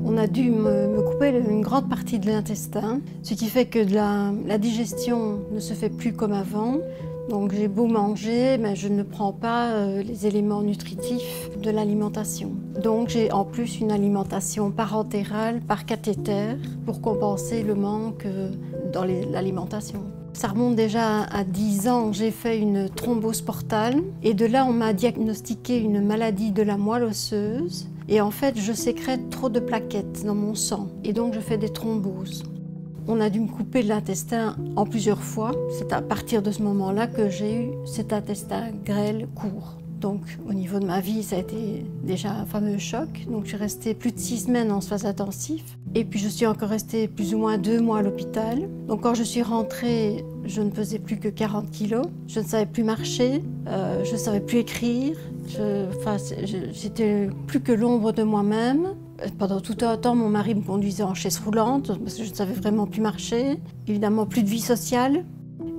On a dû me couper une grande partie de l'intestin, ce qui fait que la digestion ne se fait plus comme avant. Donc j'ai beau manger, mais je ne prends pas les éléments nutritifs de l'alimentation. Donc j'ai en plus une alimentation parentérale par cathéter pour compenser le manque dans l'alimentation. Ça remonte déjà à 10 ans, j'ai fait une thrombose portale et de là on m'a diagnostiqué une maladie de la moelle osseuse et en fait je sécrète trop de plaquettes dans mon sang et donc je fais des thromboses. On a dû me couper de l'intestin en plusieurs fois. C'est à partir de ce moment-là que j'ai eu cet intestin grêle court. Donc au niveau de ma vie, ça a été déjà un fameux choc. Donc je suis restée plus de 6 semaines en soins intensifs. Et puis je suis encore restée plus ou moins 2 mois à l'hôpital. Donc quand je suis rentrée, je ne pesais plus que 40 kilos. Je ne savais plus marcher, je ne savais plus écrire. J'étais plus que l'ombre de moi-même. Pendant tout un temps, mon mari me conduisait en chaise roulante parce que je ne savais vraiment plus marcher. Évidemment, plus de vie sociale.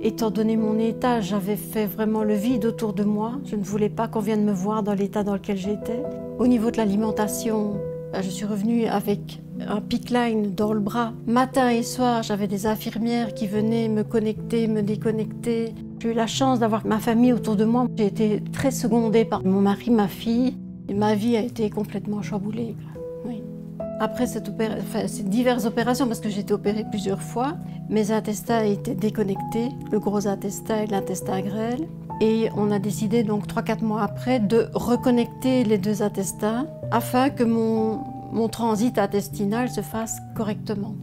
Étant donné mon état, j'avais fait vraiment le vide autour de moi. Je ne voulais pas qu'on vienne me voir dans l'état dans lequel j'étais. Au niveau de l'alimentation, je suis revenue avec un PICC-Line dans le bras. Matin et soir, j'avais des infirmières qui venaient me connecter, me déconnecter. J'ai eu la chance d'avoir ma famille autour de moi. J'ai été très secondée par mon mari, ma fille. Et ma vie a été complètement chamboulée. Oui. Après ces diverses opérations, parce que j'ai été opérée plusieurs fois, mes intestins étaient déconnectés, le gros intestin et l'intestin grêle. Et on a décidé donc 3-4 mois après de reconnecter les deux intestins afin que mon transit intestinal se fasse correctement.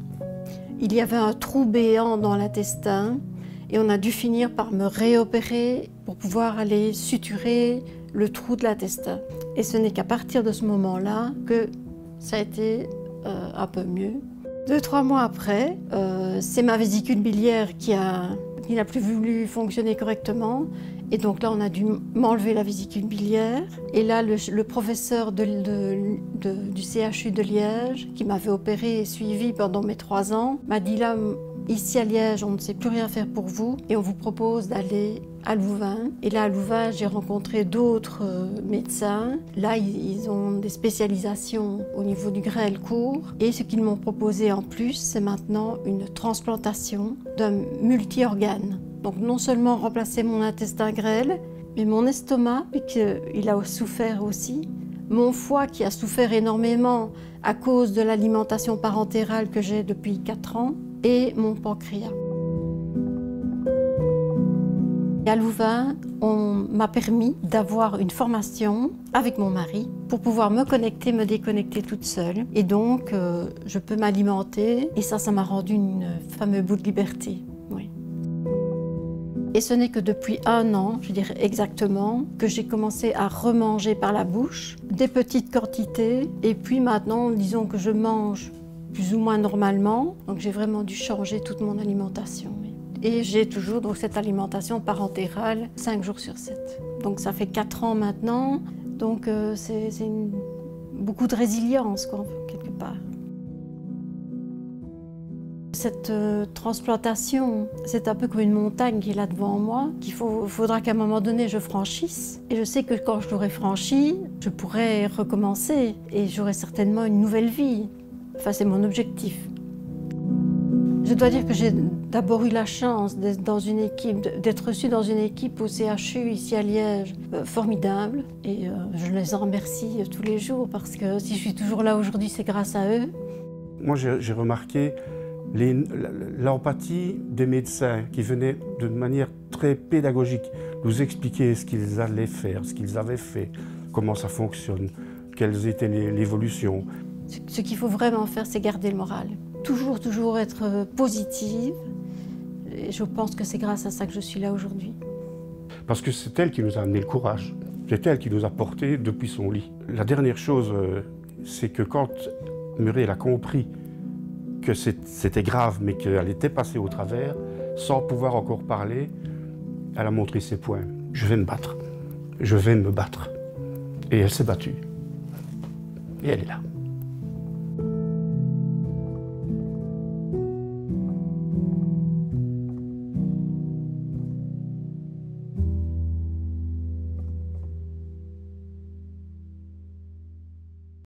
Il y avait un trou béant dans l'intestin et on a dû finir par me réopérer pour pouvoir aller suturer le trou de l'intestin. Et ce n'est qu'à partir de ce moment-là que ça a été un peu mieux. 2-3 mois après, c'est ma vésicule biliaire qui n'a plus voulu fonctionner correctement. Et donc là, on a dû m'enlever la vésicule biliaire. Et là, le professeur du CHU de Liège, qui m'avait opéré et suivi pendant mes 3 ans, m'a dit là, ici à Liège, on ne sait plus rien faire pour vous et on vous propose d'aller à Louvain. Et là, à Louvain, j'ai rencontré d'autres médecins. Là, ils ont des spécialisations au niveau du grêle court. Et ce qu'ils m'ont proposé en plus, c'est maintenant une transplantation d'un multi-organe. Donc non seulement remplacer mon intestin grêle, mais mon estomac, puisqu'il a souffert aussi. Mon foie qui a souffert énormément à cause de l'alimentation parentérale que j'ai depuis 4 ans. Et mon pancréas. Et à Louvain, on m'a permis d'avoir une formation avec mon mari pour pouvoir me connecter, me déconnecter toute seule. Et donc, je peux m'alimenter et ça m'a rendu une fameuse bout de liberté. Oui. Et ce n'est que depuis 1 an, je dirais exactement, que j'ai commencé à remanger par la bouche, des petites quantités. Et puis maintenant, disons que je mange plus ou moins normalement. Donc j'ai vraiment dû changer toute mon alimentation. Oui. Et j'ai toujours donc cette alimentation parentérale 5 jours sur 7. Donc ça fait 4 ans maintenant. Donc c'est beaucoup de résilience, quoi, quelque part. Cette transplantation, c'est un peu comme une montagne qui est là devant moi, qu'il faudra qu'à un moment donné je franchisse. Et je sais que quand je l'aurai franchie, je pourrai recommencer et j'aurai certainement une nouvelle vie. Enfin, c'est mon objectif. Je dois dire que j'ai d'abord eu la chance d'être reçue dans une équipe au CHU ici à Liège formidable. Et je les en remercie tous les jours parce que si je suis toujours là aujourd'hui, c'est grâce à eux. Moi, j'ai remarqué l'empathie des médecins qui venaient de manière très pédagogique nous expliquer ce qu'ils allaient faire, ce qu'ils avaient fait, comment ça fonctionne, quelles étaient les évolutions. Ce qu'il faut vraiment faire, c'est garder le moral. Toujours être positive. Et je pense que c'est grâce à ça que je suis là aujourd'hui. Parce que c'est elle qui nous a amené le courage. C'est elle qui nous a portés depuis son lit. La dernière chose, c'est que quand Muriel a compris que c'était grave, mais qu'elle était passée au travers, sans pouvoir encore parler, elle a montré ses poings. Je vais me battre. Je vais me battre. Et elle s'est battue. Et elle est là.